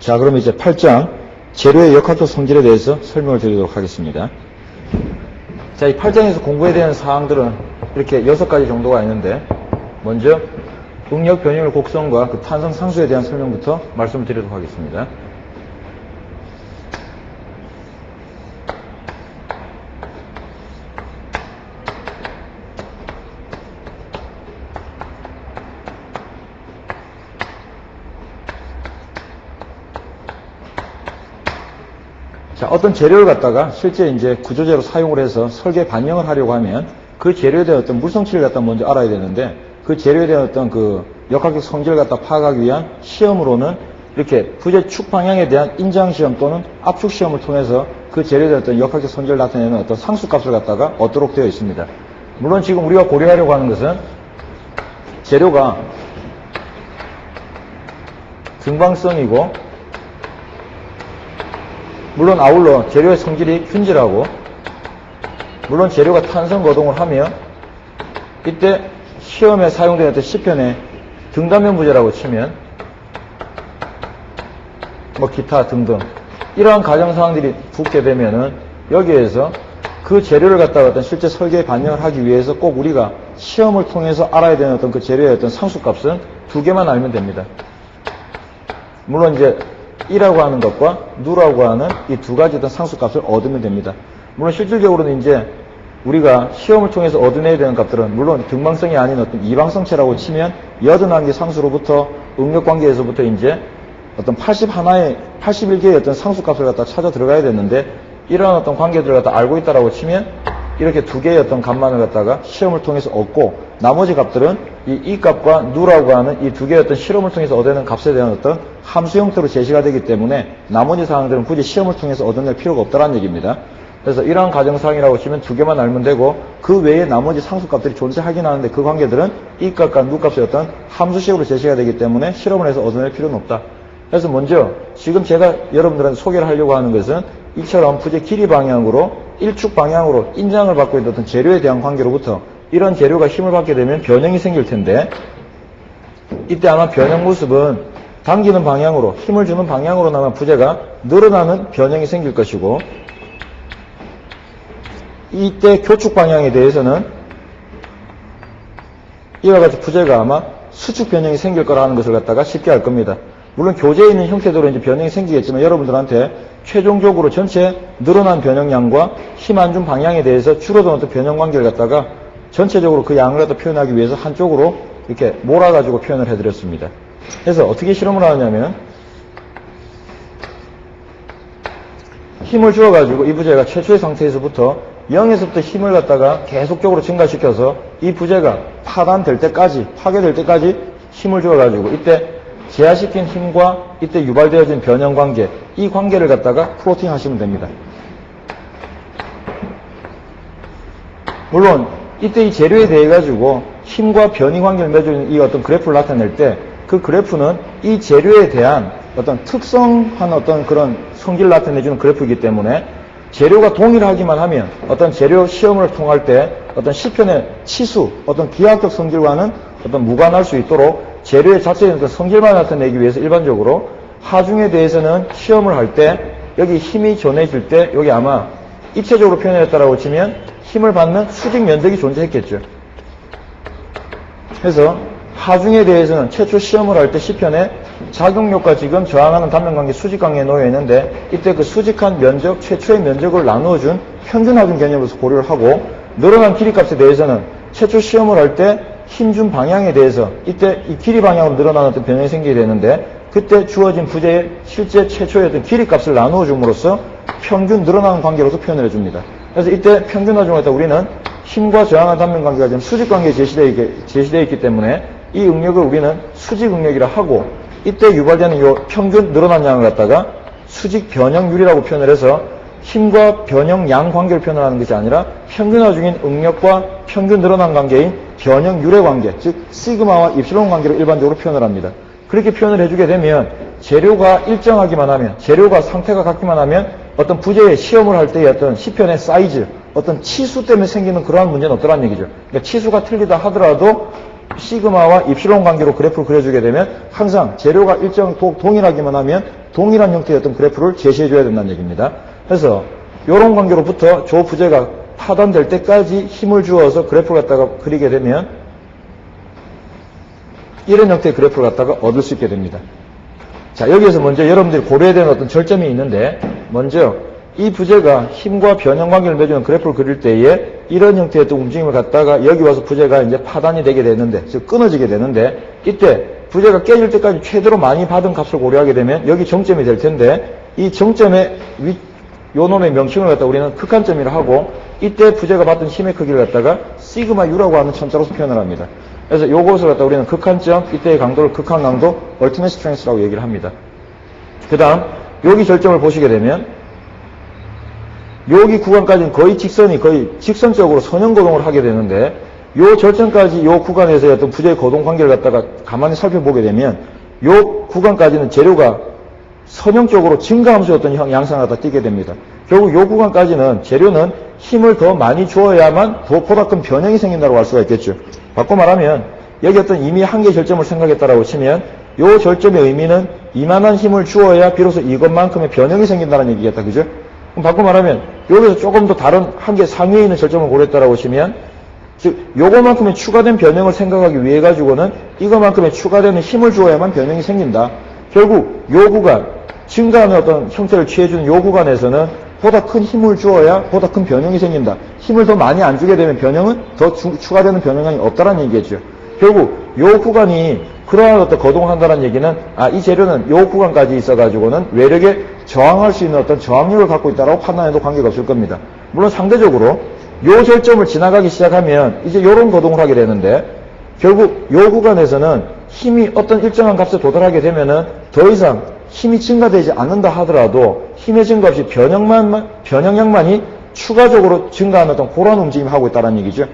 자, 그럼 이제 8장 재료의 역학적 성질에 대해서 설명을 드리도록 하겠습니다. 자, 이 8장에서 공부해야 되는 사항들은 이렇게 6가지 정도가 있는데, 먼저 응력 변율 곡선과 그 탄성 상수에 대한 설명부터 말씀을 드리도록 하겠습니다. 자, 어떤 재료를 갖다가 실제 이제 구조재로 사용을 해서 설계 반영을 하려고 하면 그 재료에 대한 어떤 물성치를 갖다 먼저 알아야 되는데, 그 재료에 대한 어떤 그 역학적 성질을 갖다 파악하기 위한 시험으로는 이렇게 부재 축 방향에 대한 인장 시험 또는 압축 시험을 통해서 그 재료에 대한 어떤 역학적 성질을 나타내는 어떤 상수값을 갖다가 얻도록 되어 있습니다. 물론 지금 우리가 고려하려고 하는 것은 재료가 등방성이고, 물론 아울러 재료의 성질이 균질하고, 물론 재료가 탄성 거동을 하며, 이때 시험에 사용되는 어떤 시편의 등단면 부재라고 치면 뭐 기타 등등 이러한 가정사항들이 붙게 되면은 여기에서 그 재료를 갖다가 어떤 실제 설계에 반영을 하기 위해서 꼭 우리가 시험을 통해서 알아야 되는 어떤 그 재료의 어떤 상수값은 2개만 알면 됩니다. 물론 이제 이라고 하는 것과 누라고 하는 이 2가지 어떤 상수값을 얻으면 됩니다. 물론 실질적으로는 이제 우리가 시험을 통해서 얻어내야 되는 값들은 물론 등방성이 아닌 어떤 이방성체라고 치면 81개 상수로부터 응력관계에서부터 이제 어떤 81개의 어떤 상수값을 갖다 찾아 들어가야 되는데, 이러한 어떤 관계들을 갖다 알고 있다라고 치면 이렇게 2개의 어떤 값만을 갖다가 시험을 통해서 얻고, 나머지 값들은 이 값과 누라고 하는 이 2개의 어떤 실험을 통해서 얻어내는 값에 대한 어떤 함수 형태로 제시가 되기 때문에 나머지 사항들은 굳이 시험을 통해서 얻어낼 필요가 없다는 얘기입니다. 그래서 이러한 가정사항이라고 치면 2개만 알면 되고, 그 외에 나머지 상수값들이 존재하긴 하는데 그 관계들은 이 값과 누 값의 어떤 함수식으로 제시가 되기 때문에 실험을 해서 얻어낼 필요는 없다. 그래서 먼저 지금 제가 여러분들한테 소개를 하려고 하는 것은 이처럼 부재 길이 방향으로 일축 방향으로 인장을 받고 있는 어떤 재료에 대한 관계로부터 이런 재료가 힘을 받게 되면 변형이 생길 텐데, 이때 아마 변형 모습은 당기는 방향으로 힘을 주는 방향으로나마 부재가 늘어나는 변형이 생길 것이고, 이때 교축 방향에 대해서는 이와 같이 부재가 아마 수축 변형이 생길 거라는 것을 갖다가 쉽게 알 겁니다. 물론 교재에 있는 형태대로 이제 변형이 생기겠지만 여러분들한테 최종적으로 전체 늘어난 변형량과 힘 안 준 방향에 대해서 줄어든 어떤 변형 관계를 갖다가 전체적으로 그 양을 갖다 표현하기 위해서 한쪽으로 이렇게 몰아가지고 표현을 해드렸습니다. 그래서 어떻게 실험을 하냐면, 힘을 주어가지고 이 부재가 최초의 상태에서부터 0에서부터 힘을 갖다가 계속적으로 증가시켜서 이 부재가 파단될 때까지, 파괴될 때까지 힘을 주어가지고 이때 제하시킨 힘과 이때 유발되어진 변형 관계, 이 관계를 갖다가 플로팅 하시면 됩니다. 물론 이때 이 재료에 대해 가지고 힘과 변이 관계를 맺어주는 이 어떤 그래프를 나타낼 때 그 그래프는 이 재료에 대한 어떤 특성한 어떤 그런 성질을 나타내주는 그래프이기 때문에 재료가 동일하기만 하면 어떤 재료 시험을 통할 때 어떤 시편의 치수, 어떤 기하학적 성질과는 어떤 무관할 수 있도록 재료의 자체의 어떤 성질만 나타내기 위해서 일반적으로 하중에 대해서는 시험을 할 때 여기 힘이 전해질 때 여기 아마 입체적으로 표현했다라고 치면 힘을 받는 수직 면적이 존재했겠죠. 그래서 하중에 대해서는 최초 시험을 할 때 시편에 작용력과 지금 저항하는 단면관계 수직관계에 놓여 있는데, 이때 그 수직한 면적, 최초의 면적을 나누어준 평균 하중 개념으로서 고려를 하고, 늘어난 길이값에 대해서는 최초 시험을 할 때 힘준 방향에 대해서 이때 이 길이 방향으로 늘어나는 어떤 변형이 생기게 되는데, 그때 주어진 부재의 실제 최초의 어떤 길이값을 나누어 줌으로써 평균 늘어나는 관계로서 표현을 해줍니다. 그래서 이때 평균 하중할 때 우리는 힘과 저항한 단면 관계가 지금 수직 관계에 제시되어 있기 때문에 이 응력을 우리는 수직 응력이라 하고, 이때 유발되는 이 평균 늘어난 양을 갖다가 수직 변형률이라고 표현을 해서 힘과 변형량 관계를 표현하는 것이 아니라 평균화 중인 응력과 평균 늘어난 관계인 변형률의 관계, 즉 시그마와 입실론 관계로 일반적으로 표현을 합니다. 그렇게 표현을 해주게 되면 재료가 일정하기만 하면, 재료가 상태가 같기만 하면 어떤 부재의 시험을 할 때의 어떤 시편의 사이즈, 어떤 치수 때문에 생기는 그러한 문제는 없더란 얘기죠. 그러니까 치수가 틀리다 하더라도 시그마와 입실론 관계로 그래프를 그려주게 되면 항상 재료가 일정 동일하기만 하면 동일한 형태의 어떤 그래프를 제시해줘야 된다는 얘기입니다. 그래서 이런 관계로부터 조 부재가 파단될 때까지 힘을 주어서 그래프를 갖다가 그리게 되면 이런 형태의 그래프를 갖다가 얻을 수 있게 됩니다. 자, 여기에서 먼저 여러분들이 고려해야 되는 어떤 절점이 있는데, 먼저 이 부재가 힘과 변형 관계를 맺는 그래프를 그릴 때에 이런 형태의 또 움직임을 갖다가 여기 와서 부재가 이제 파단이 되게 되는데, 즉 끊어지게 되는데, 이때 부재가 깨질 때까지 최대로 많이 받은 값을 고려하게 되면 여기 정점이 될 텐데, 이 정점의 요 놈의 명칭을 갖다가 우리는 극한점이라 하고, 이때 부재가 받던 힘의 크기를 갖다가 시그마 U라고 하는 천자로서 표현을 합니다. 그래서 요것을 갖다가 우리는 극한점, 이때의 강도를 극한 강도, ultimate strength라고 얘기를 합니다. 그 다음, 여기 절점을 보시게 되면, 여기 구간까지는 거의 직선적으로 선형거동을 하게 되는데, 요 절점까지 요 구간에서의 어떤 부재의 거동 관계를 갖다가 가만히 살펴보게 되면, 요 구간까지는 재료가 선형적으로 증가함수의 어떤 양상을 갖다 띄게 됩니다. 결국 요 구간까지는 재료는 힘을 더 많이 주어야만 보다 큰 변형이 생긴다고 할 수가 있겠죠. 바꿔 말하면 여기 어떤 이미 한계의 절점을 생각했다라고 치면 요 절점의 의미는 이만한 힘을 주어야 비로소 이것만큼의 변형이 생긴다는 얘기겠다. 그죠? 그럼 바꿔 말하면 여기서 조금 더 다른 한계 상위에 있는 절점을 고렸다라고 치면 즉 요거만큼의 추가된 변형을 생각하기 위해 가지고는 이거만큼의 추가되는 힘을 주어야만 변형이 생긴다. 결국 요 구간 증가하는 어떤 형태를 취해주는 요 구간에서는 보다 큰 힘을 주어야 보다 큰 변형이 생긴다. 힘을 더 많이 안 주게 되면 변형은 더 추가되는 변형이 없다는 얘기겠죠. 결국 요 구간이 그러한 어떤 거동을 한다는 얘기는 이 재료는 요 구간까지 있어가지고는 외력에 저항할 수 있는 어떤 저항력을 갖고 있다라고 판단해도 관계가 없을 겁니다. 물론 상대적으로 요 절점을 지나가기 시작하면 이제 요런 거동을 하게 되는데 결국 요 구간에서는 힘이 어떤 일정한 값에 도달하게 되면은 더 이상 힘이 증가되지 않는다 하더라도 힘의 증가 없이 변형량만이 추가적으로 증가하는 어떤 그런 움직임을 하고 있다는 얘기죠.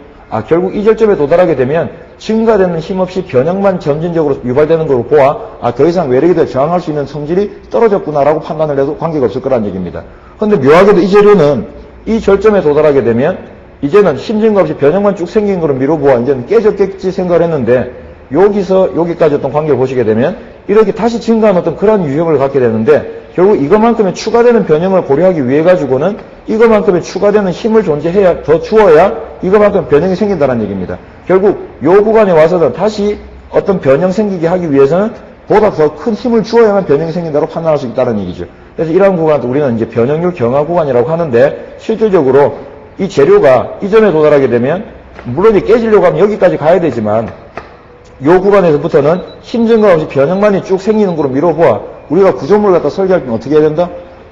결국 이 절점에 도달하게 되면 증가되는 힘 없이 변형만 점진적으로 유발되는 걸로 보아 더 이상 외력에 대해 저항할 수 있는 성질이 떨어졌구나라고 판단을 해도 관계가 없을 거라는 얘기입니다. 그런데 묘하게도 이 재료는 이 절점에 도달하게 되면 이제는 힘 증가 없이 변형만 쭉 생긴 거로 미뤄보아 이제는 깨졌겠지 생각을 했는데 여기서 여기까지 어떤 관계를 보시게 되면 이렇게 다시 증가하는 어떤 그런 유형을 갖게 되는데 결국 이것만큼의 추가되는 변형을 고려하기 위해 가지고는 이것만큼의 추가되는 힘을 존재해야 더 주어야 이것만큼 변형이 생긴다는 얘기입니다. 결국 요 구간에 와서는 다시 어떤 변형 생기게 하기 위해서는 보다 더 큰 힘을 주어야만 변형이 생긴다고 판단할 수 있다는 얘기죠. 그래서 이러한 구간을 우리는 이제 변형률 경화 구간이라고 하는데 실질적으로 이 재료가 이전에 도달하게 되면 물론 이제 깨지려고 하면 여기까지 가야 되지만 요 구간에서부터는 힘 증가 없이 변형만이 쭉 생기는 거로 미뤄보아 우리가 구조물을 갖다 설계할 때는 어떻게 해야 된다?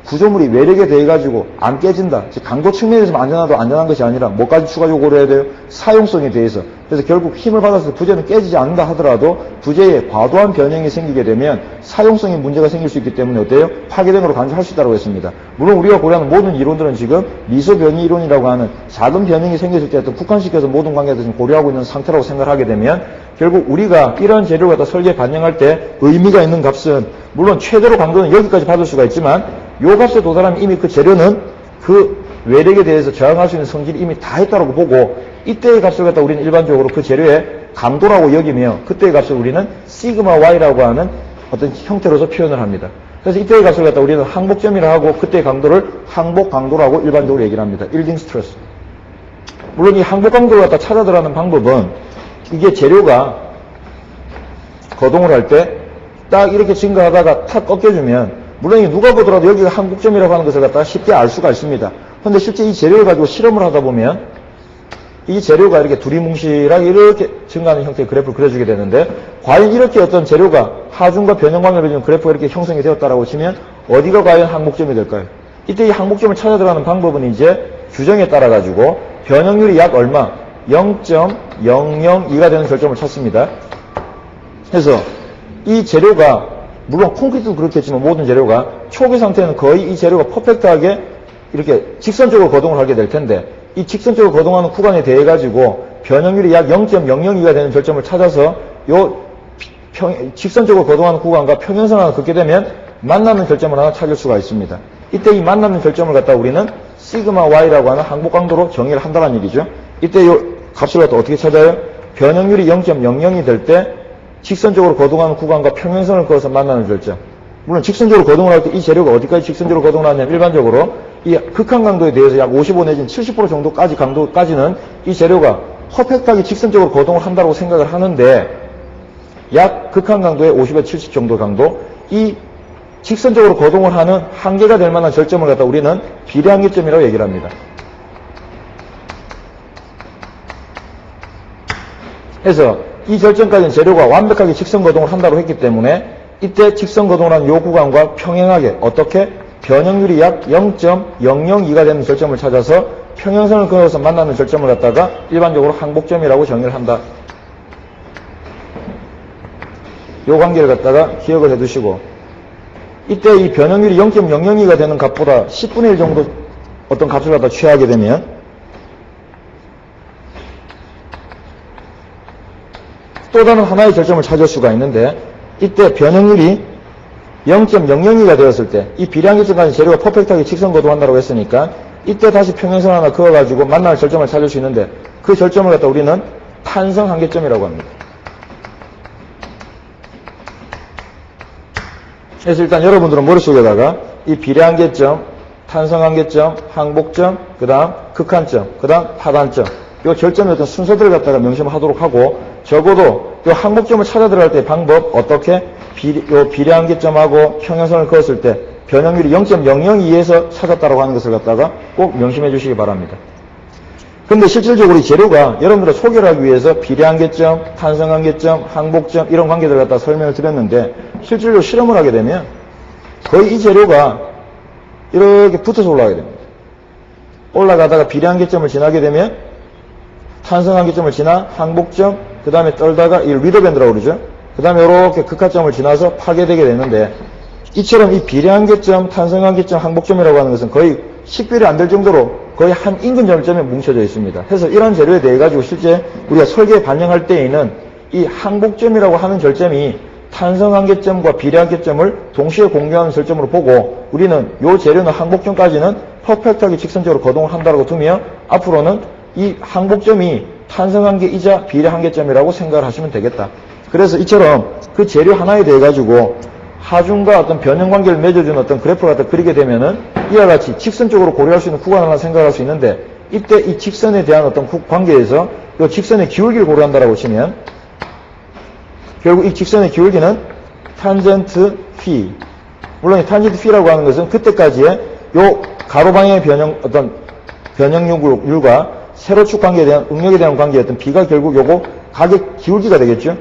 구조물이 외력에 대해 가지고 안 깨진다. 즉 강도 측면에서 안전하도 안전한 것이 아니라 뭐까지 추가적으로 고려해야 돼요? 사용성에 대해서. 그래서 결국 힘을 받아서 부재는 깨지지 않는다 하더라도 부재에 과도한 변형이 생기게 되면 사용성에 문제가 생길 수 있기 때문에 어때요? 파괴된 걸로 간주할 수 있다고 했습니다. 물론 우리가 고려하는 모든 이론들은 지금 미소 변이 이론이라고 하는 작은 변형이 생겼을 때 국한시켜서 모든 관계를 지금 고려하고 있는 상태라고 생각을 하게 되면 결국 우리가 이런 재료를 갖다 설계에 반영할 때 의미가 있는 값은 물론 최대로 강도는 여기까지 받을 수가 있지만 요 값에 도달하면 이미 그 재료는 그 외력에 대해서 저항할 수 있는 성질이 이미 다 했다고 보고 이때의 값을 갖다 우리는 일반적으로 그 재료의 강도라고 여기며 그때의 값을 우리는 시그마 Y라고 하는 어떤 형태로서 표현을 합니다. 그래서 이때의 값을 갖다 우리는 항복점이라 하고 그때의 강도를 항복 강도라고 일반적으로 얘기를 합니다. 일딩 스트레스. 물론 이 항복 강도를 갖다 찾아 들어가는 방법은 이게 재료가 거동을 할 때 딱 이렇게 증가하다가 탁 꺾여주면 물론 누가 보더라도 여기가 항복점이라고 하는 것을 갖다가 쉽게 알 수가 있습니다. 그런데 실제 이 재료를 가지고 실험을 하다 보면 이 재료가 이렇게 두리뭉실하게 이렇게 증가하는 형태의 그래프를 그려주게 되는데 과연 이렇게 어떤 재료가 하중과 변형 관계를 주는 그래프가 이렇게 형성이 되었다라고 치면 어디가 과연 항복점이 될까요? 이때 이 항복점을 찾아 들어가는 방법은 이제 규정에 따라 가지고 변형률이 약 얼마? 0.002가 되는 결점을 찾습니다. 그래서 이 재료가 물론 콘크리트도 그렇겠지만 모든 재료가 초기 상태는 거의 이 재료가 퍼펙트하게 이렇게 직선적으로 거동을 하게 될 텐데 이 직선적으로 거동하는 구간에 대해 가지고 변형률이 약 0.002가 되는 결점을 찾아서 요 직선적으로 거동하는 구간과 평행선을 하나 긋게 되면 만나는 결점을 하나 찾을 수가 있습니다. 이때 이 만나는 결점을 갖다 우리는 시그마 Y라고 하는 항복 강도로 정의를 한다는 얘기죠. 이때 요 값을 갖다 어떻게 찾아요? 변형률이 0.00이 될 때 직선적으로 거동하는 구간과 평행선을 그어서 만나는 결점. 물론 직선적으로 거동을 할 때 이 재료가 어디까지 직선적으로 거동을 하냐면 일반적으로 이 극한 강도에 대해서 약 55 내지는 70% 정도까지 강도까지는 이 재료가 퍼펙트하게 직선적으로 거동을 한다고 생각을 하는데 약 극한 강도의 50에서 70 정도 강도 이 직선적으로 거동을 하는 한계가 될 만한 절점을 갖다 우리는 비례한계점이라고 얘기를 합니다. 그래서 이 절점까지는 재료가 완벽하게 직선 거동을 한다고 했기 때문에 이때 직선 거동을 한 요 구간과 평행하게 어떻게 변형률이 약 0.002가 되는 절점을 찾아서 평행선을 그어서 만나는 절점을 갖다가 일반적으로 항복점이라고 정의를 한다. 요 관계를 갖다가 기억을 해두시고 이때 이 변형률이 0.002가 되는 값보다 10분의 1 정도 어떤 값을 갖다 취하게 되면 또 다른 하나의 절점을 찾을 수가 있는데 이때 변형률이 0.002가 되었을 때 이 비례한계점까지 재료가 퍼펙트하게 직선 거동한다고 했으니까 이때 다시 평행선 하나 그어가지고 만날 절점을 찾을 수 있는데 그 절점을 갖다 우리는 탄성한계점이라고 합니다. 그래서 일단 여러분들은 머릿속에다가 이 비례한계점, 탄성한계점, 항복점, 그 다음 극한점, 그 다음 하단점 이 절점의 어떤 순서들을 갖다가 명심하도록 하고 적어도 이 항복점을 찾아 들어갈 때 방법 어떻게 비례한계점하고 평행선을 그었을 때 변형률이 0.002에서 찾았다고 하는 것을 갖다가 꼭 명심해 주시기 바랍니다. 근데 실질적으로 이 재료가 여러분들을 소개를 하기 위해서 비례한계점, 탄성한계점, 항복점 이런 관계들을 갖다 설명을 드렸는데 실질적으로 실험을 하게 되면 거의 이 재료가 이렇게 붙어서 올라가게 됩니다. 올라가다가 비례한계점을 지나게 되면 탄성한계점을 지나 항복점, 그 다음에 떨다가 이 리더밴드라고 그러죠. 그 다음에 이렇게 극하점을 지나서 파괴되게 되는데 이처럼 이 비례한계점, 탄성한계점, 항복점이라고 하는 것은 거의 식별이 안 될 정도로 거의 한 인근 점점에 뭉쳐져 있습니다. 그래서 이런 재료에 대해 가지고 실제 우리가 설계에 반영할 때에는 이 항복점이라고 하는 절점이 탄성한계점과 비례한계점을 동시에 공유하는 절점으로 보고 우리는 이 재료는 항복점까지는 퍼펙트하게 직선적으로 거동을 한다고 두며 앞으로는 이 항복점이 탄성한계이자 비례한계점이라고 생각을 하시면 되겠다. 그래서 이처럼 그 재료 하나에 대해 가지고 하중과 어떤 변형 관계를 맺어주는 어떤 그래프를 갖다 그리게 되면은 이와 같이 직선적으로 고려할 수 있는 구간을 하나 생각할 수 있는데 이때 이 직선에 대한 어떤 관계에서 이 직선의 기울기를 고려한다라고 치면 결국 이 직선의 기울기는 탄젠트 phi. 물론 이 탄젠트 phi라고 하는 것은 그때까지의 요 가로 방향의 어떤 변형률과 세로축 관계에 대한 응력에 대한 관계였던 b가 결국 요거 가격 기울기가 되겠죠.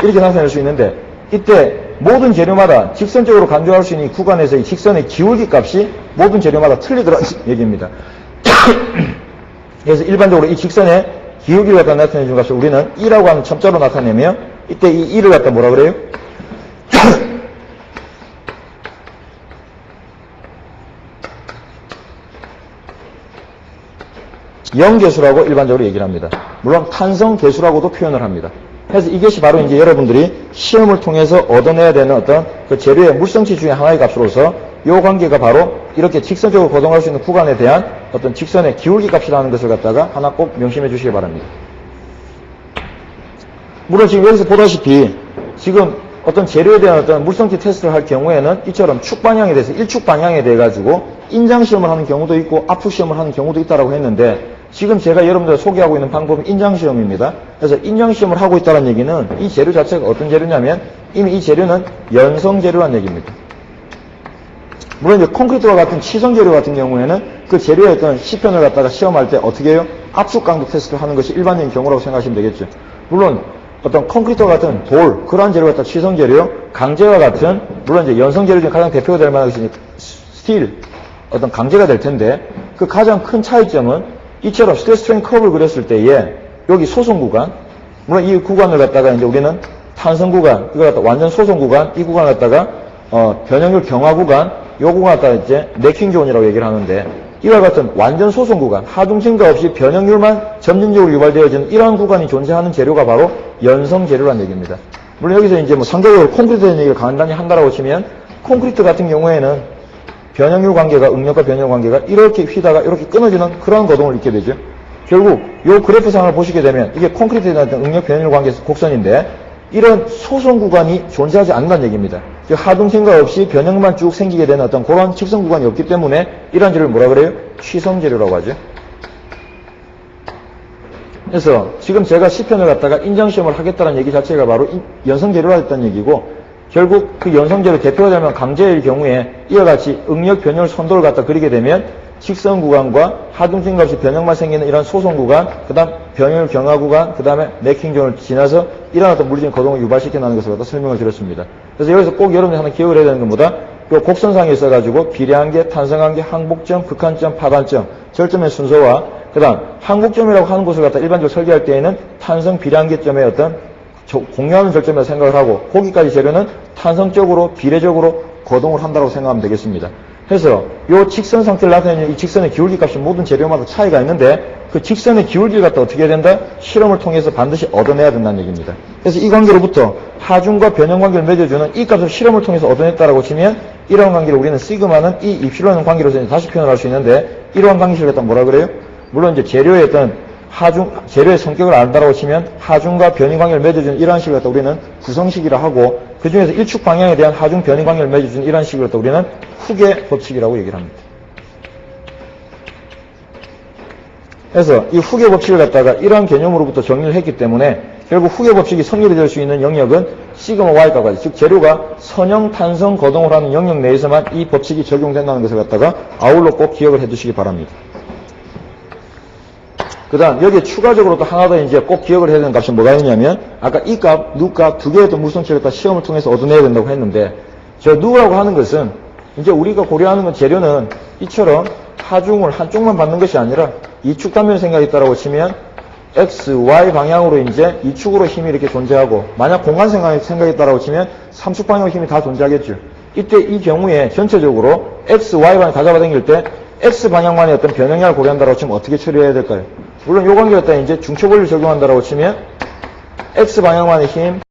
이렇게 나타낼 수 있는데 이때 모든 재료마다 직선적으로 간주할 수 있는 이 구간에서 이 직선의 기울기 값이 모든 재료마다 틀리더라는 얘기입니다. 그래서 일반적으로 이 직선의 기울기를 갖다 나타내준 값을 우리는 E라고 하는 첨자로 나타내면 이때 이 E를 갖다 뭐라 그래요? 영계수라고 일반적으로 얘기를 합니다. 물론 탄성계수라고도 표현을 합니다. 그래서 이것이 바로 이제 여러분들이 시험을 통해서 얻어내야 되는 어떤 그 재료의 물성치 중에 하나의 값으로서 이 관계가 바로 이렇게 직선적으로 거동할 수 있는 구간에 대한 어떤 직선의 기울기 값이라는 것을 갖다가 하나 꼭 명심해 주시기 바랍니다. 물론 지금 여기서 보다시피 지금 어떤 재료에 대한 어떤 물성치 테스트를 할 경우에는 이처럼 축 방향에 대해서 일축 방향에 대해 가지고 인장 시험을 하는 경우도 있고 압축 시험을 하는 경우도 있다라고 했는데 지금 제가 여러분들 소개하고 있는 방법은 인장시험입니다. 그래서 인장시험을 하고 있다는 얘기는 이 재료 자체가 어떤 재료냐면 이미 이 재료는 연성재료란 얘기입니다. 물론 이제 콘크리트와 같은 치성재료 같은 경우에는 그 재료의 어떤 시편을 갖다가 시험할 때 어떻게 해요? 압축 강도 테스트를 하는 것이 일반적인 경우라고 생각하시면 되겠죠. 물론 어떤 콘크리트와 같은 돌, 그러한 재료가 갖다 치성재료, 강재와 같은 물론 이제 연성재료 중에 가장 대표가 될 만한 것이 스틸, 어떤 강재가 될 텐데 그 가장 큰 차이점은 이처럼 스트레스 스트레인 커브를 그렸을 때에 여기 소송 구간, 물론 이 구간을 갖다가 이제 우리는 탄성 구간, 이걸 갖다 완전 소송 구간, 이 구간을 갖다가 변형률 경화 구간, 이 구간을 갖다가 이제 네킹 존이라고 얘기를 하는데 이와 같은 완전 소송 구간, 하중 증가 없이 변형률만 점진적으로 유발되어지는 이러한 구간이 존재하는 재료가 바로 연성 재료란 얘기입니다. 물론 여기서 이제 뭐 상대적으로 콘크리트에 대한 얘기를 간단히 한다라고 치면 콘크리트 같은 경우에는 변형률 관계가 응력과 변형 관계가 이렇게 휘다가 이렇게 끊어지는 그런 거동을 있게 되죠. 결국 이 그래프상을 보시게 되면 이게 콘크리트에 대한 응력 변형률 관계 곡선인데 이런 소송 구간이 존재하지 않는다는 얘기입니다. 즉 하중 생각 없이 변형만 쭉 생기게 되는 어떤 그런 직선 구간이 없기 때문에 이러한 재료를 뭐라 그래요? 취성 재료라고 하죠. 그래서 지금 제가 시편을 갖다가 인정시험을 하겠다는 얘기 자체가 바로 연성 재료라 했다는 얘기고, 결국 그 연성 재료 대표가 되면 강제일 경우에 이와 같이 응력 변형 선도를 갖다 그리게 되면 직선 구간과 하중 생각 없이 변형만 생기는 이런 소송 구간, 그 다음 변형 경화 구간, 그 다음에 네킹존을 지나서 이런 어떤 물리적인 거동을 유발시켜나는 것을 갖다 설명을 드렸습니다. 그래서 여기서 꼭 여러분이 하나 기억을 해야 되는 것보다 이 곡선상에 있어가지고 비례한계, 탄성한계, 항복점, 극한점, 파단점, 절점의 순서와 그 다음 항복점이라고 하는 곳을 갖다 일반적으로 설계할 때에는 탄성 비례한계점의 어떤 공유하는 절점이라고 생각을 하고, 거기까지 재료는 탄성적으로 비례적으로 거동을 한다고 생각하면 되겠습니다. 그래서 이 직선 상태를 나타내는 이 직선의 기울기 값이 모든 재료마다 차이가 있는데, 그 직선의 기울기를 갖다 어떻게 해야 된다? 실험을 통해서 반드시 얻어내야 된다는 얘기입니다. 그래서 이 관계로부터 하중과 변형 관계를 맺어주는 이 값을 실험을 통해서 얻어냈다라고 치면, 이러한 관계를 우리는 시그마는 이 입실로는 관계로서 다시 표현할 수 있는데, 이러한 관계식을 갖다 뭐라 그래요? 물론 이제 재료의 어떤 재료의 성격을 안다라고 치면 하중과 변형 관계를 맺어주는 이러한 식을 갖다 우리는 구성식이라 하고, 그 중에서 일축 방향에 대한 하중 변형 관계를 맺어주는 이러한 식을 갖다 우리는 후계 법칙이라고 얘기를 합니다. 그래서 이 후계 법칙을 갖다가 이러한 개념으로부터 정리를 했기 때문에 결국 후계 법칙이 성립이 될 수 있는 영역은 시그마 Y과 같이, 즉 재료가 선형 탄성 거동을 하는 영역 내에서만 이 법칙이 적용된다는 것을 갖다가 아울러 꼭 기억을 해두시기 바랍니다. 그 다음 여기에 추가적으로 또 하나 더 이제 꼭 기억을 해야 되는 값이 뭐가 있냐면, 아까 이 값, 누 값 두 개의 또 물성치를 갖다 시험을 통해서 얻어내야 된다고 했는데, 저 누라고 하는 것은 이제 우리가 고려하는 건 재료는 이처럼 하중을 한쪽만 받는 것이 아니라 이축 단면 생각이 있다라고 치면 X, Y 방향으로 이제 이축으로 힘이 이렇게 존재하고, 만약 공간 생각이 있다라고 치면 삼축 방향으로 힘이 다 존재하겠죠. 이때 이 경우에 전체적으로 X, Y 방향 다 잡아당길 때 X 방향만의 어떤 변형량을 고려한다라고 치면 어떻게 처리해야 될까요? 물론 요 관계를 갖다 이제 중첩 원리를 적용한다라고 치면 X 방향만의 힘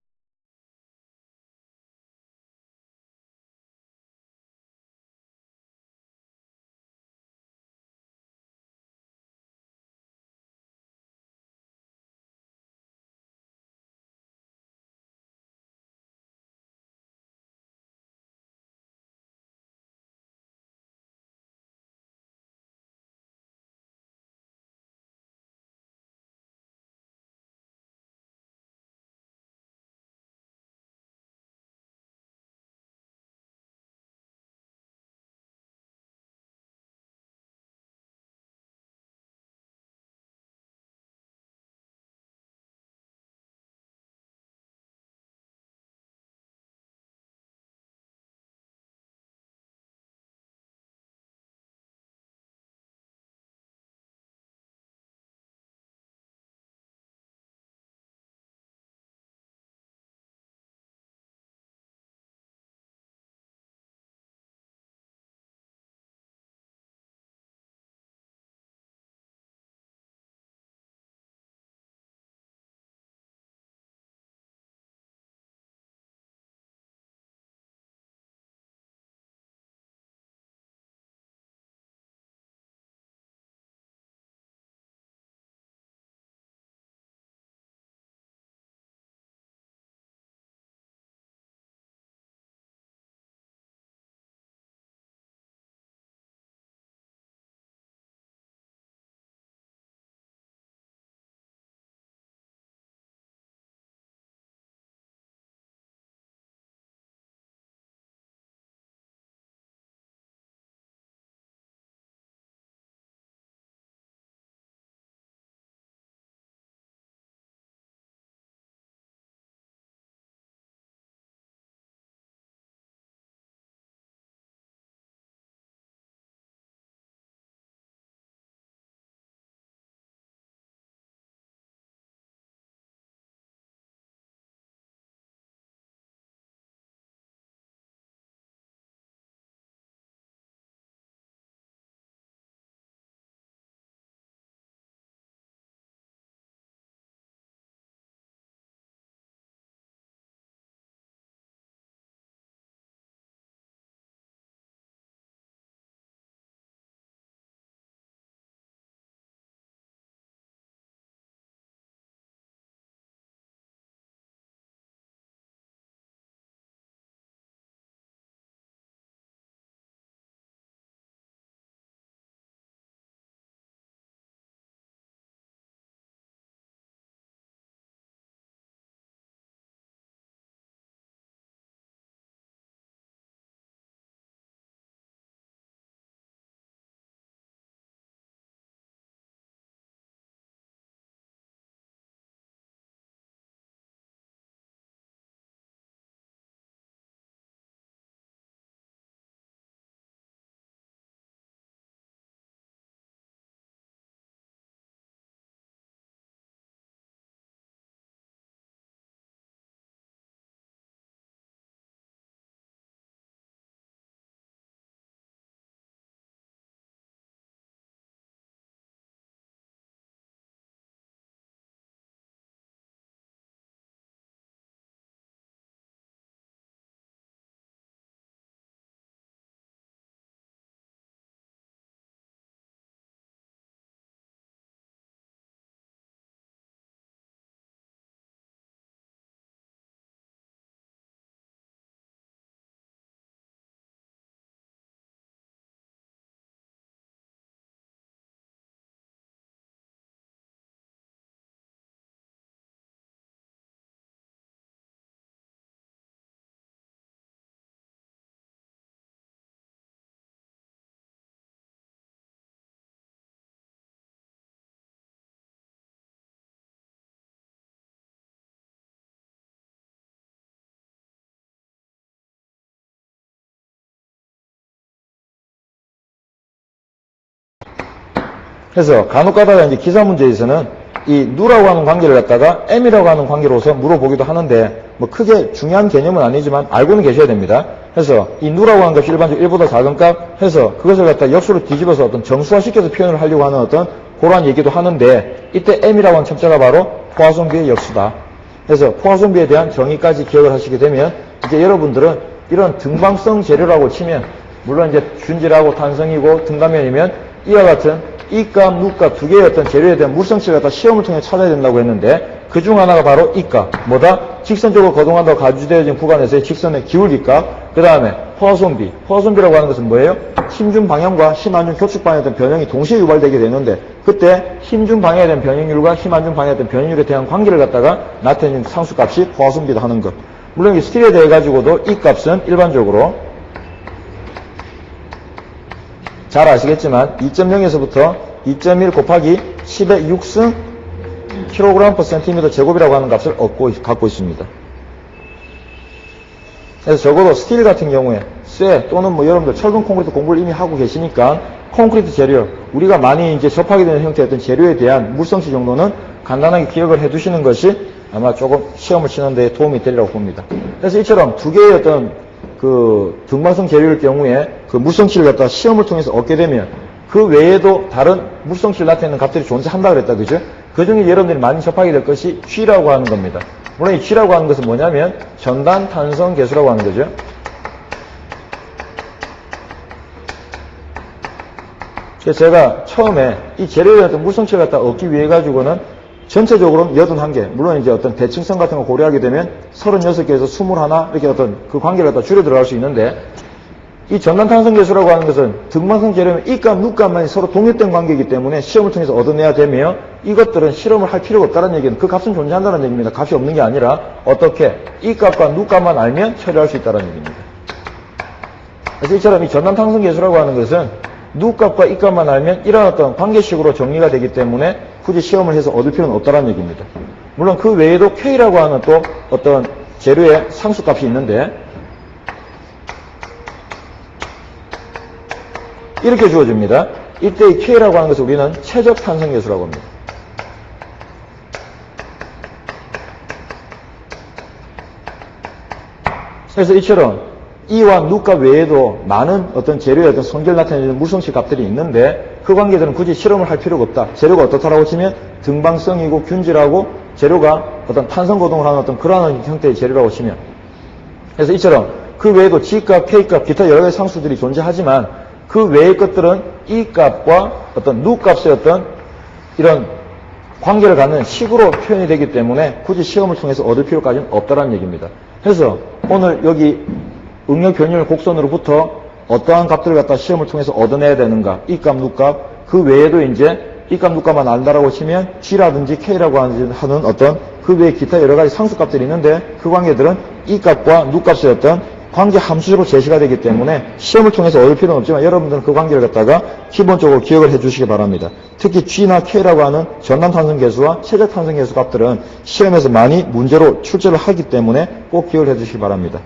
그래서 간혹 가다가 이제 기사 문제에서는 이 누라고 하는 관계를 갖다가 m이라고 하는 관계로서 물어보기도 하는데 뭐 크게 중요한 개념은 아니지만 알고는 계셔야 됩니다. 그래서 이 누라고 하는 값이 일반적으로 1보다 작은 값 해서 그것을 갖다 역수로 뒤집어서 어떤 정수화시켜서 표현을 하려고 하는 어떤 그러한 얘기도 하는데 이때 m이라고 하는 첨자가 바로 포화송비의 역수다. 그래서 포화송비에 대한 정의까지 기억을 하시게 되면 이제 여러분들은 이런 등방성 재료라고 치면 물론 이제 균질하고 탄성이고 등단면이면 이와 같은 이 값, 누 값 두 개의 어떤 재료에 대한 물성치를 갖다 시험을 통해 찾아야 된다고 했는데 그 중 하나가 바로 이 값. 뭐다? 직선적으로 거동한다고 가주되어진 구간에서의 직선의 기울기 값. 그 다음에 포화손비. 포화손비라고 하는 것은 뭐예요? 힘준 방향과 힘안준 교축 방향에 대한 변형이 동시에 유발되게 되는데 그때 힘준 방향에 대한 변형률과 힘안준 방향에 대한 변형률에 대한 관계를 갖다가 나타내는 상수값이 포화손비다 하는 것. 물론 이 스틸에 대해 가지고도 이 값은 일반적으로 잘 아시겠지만 2.0에서부터 2.1 곱하기 10의 6승 kg/cm 제곱이라고 하는 값을 갖고 있습니다. 그래서 적어도 스틸 같은 경우에 쇠 또는 뭐 여러분들 철근 콘크리트 공부를 이미 하고 계시니까 콘크리트 재료 우리가 많이 이제 접하게 되는 형태의 어떤 재료에 대한 물성치 정도는 간단하게 기억을 해 두시는 것이 아마 조금 시험을 치는 데 도움이 되리라고 봅니다. 그래서 이처럼 두 개의 어떤 그 등방성 재료일 경우에 그 물성치를 갖다 시험을 통해서 얻게 되면 그 외에도 다른 물성치를 나타내는 값들이 존재한다 그랬다 그죠? 그 중에 여러분들이 많이 접하게 될 것이 G라고 하는 겁니다. 물론 이 G라고 하는 것은 뭐냐면 전단 탄성 계수라고 하는 거죠. 그래서 제가 처음에 이 재료의 어떤 물성치를 갖다 얻기 위해 가지고는 전체적으로는 81개, 물론 이제 어떤 대칭성 같은 거 고려하게 되면 36개에서 21 이렇게 어떤 그 관계를 갖다 줄여 들어갈 수 있는데 이 전단탄성 계수라고 하는 것은 등방성 재료면 이 값, 누 값만이 서로 동일된 관계이기 때문에 시험을 통해서 얻어내야 되며 이것들은 실험을 할 필요가 없다는 얘기는 그 값은 존재한다는 얘기입니다. 값이 없는 게 아니라 어떻게 이 값과 누 값만 알면 처리할 수 있다는 얘기입니다. 그래서 이처럼 이 전단탄성 계수라고 하는 것은 누 값과 이 값만 알면 이런 어떤 관계식으로 정리가 되기 때문에 굳이 시험을 해서 얻을 필요는 없다는 얘기입니다. 물론 그 외에도 K라고 하는 또 어떤 재료의 상수값이 있는데 이렇게 주어집니다. 이때 이 K라고 하는 것을 우리는 최적 탄성계수라고 합니다. 그래서 이처럼 이와 누값 외에도 많은 어떤 재료의 어떤 성질 나타내는 물성치 값들이 있는데 그 관계들은 굳이 실험을 할 필요가 없다. 재료가 어떻다라고 치면 등방성이고 균질하고 재료가 어떤 탄성거동을 하는 어떤 그러한 형태의 재료라고 치면 그래서 이처럼 그 외에도 G값, K값, 기타 여러 가지 상수들이 존재하지만 그 외의 것들은 이 값과 어떤 누 값의 어떤 이런 관계를 갖는 식으로 표현이 되기 때문에 굳이 시험을 통해서 얻을 필요까지는 없다는 얘기입니다. 그래서 오늘 여기 응력 변율 곡선으로부터 어떠한 값들을 갖다 시험을 통해서 얻어내야 되는가 이 값, 누 값, 그 외에도 이제 이 값, 누 값만 안다라고 치면 G라든지 K라고 하는 어떤 그 외에 기타 여러 가지 상수값들이 있는데 그 관계들은 이 값과 누 값의 어떤 관계 함수로 제시가 되기 때문에 시험을 통해서 얻을 필요는 없지만 여러분들은 그 관계를 갖다가 기본적으로 기억을 해 주시기 바랍니다. 특히 G나 K라고 하는 전단탄성계수와 최적탄성계수 값들은 시험에서 많이 문제로 출제를 하기 때문에 꼭 기억을 해 주시기 바랍니다.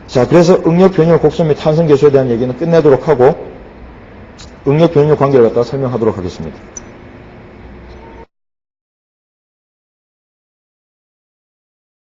자, 그래서 응력 변율 곡선 및 탄성계수에 대한 얘기는 끝내도록 하고 응력 변율 관계를 갖다가 설명하도록 하겠습니다.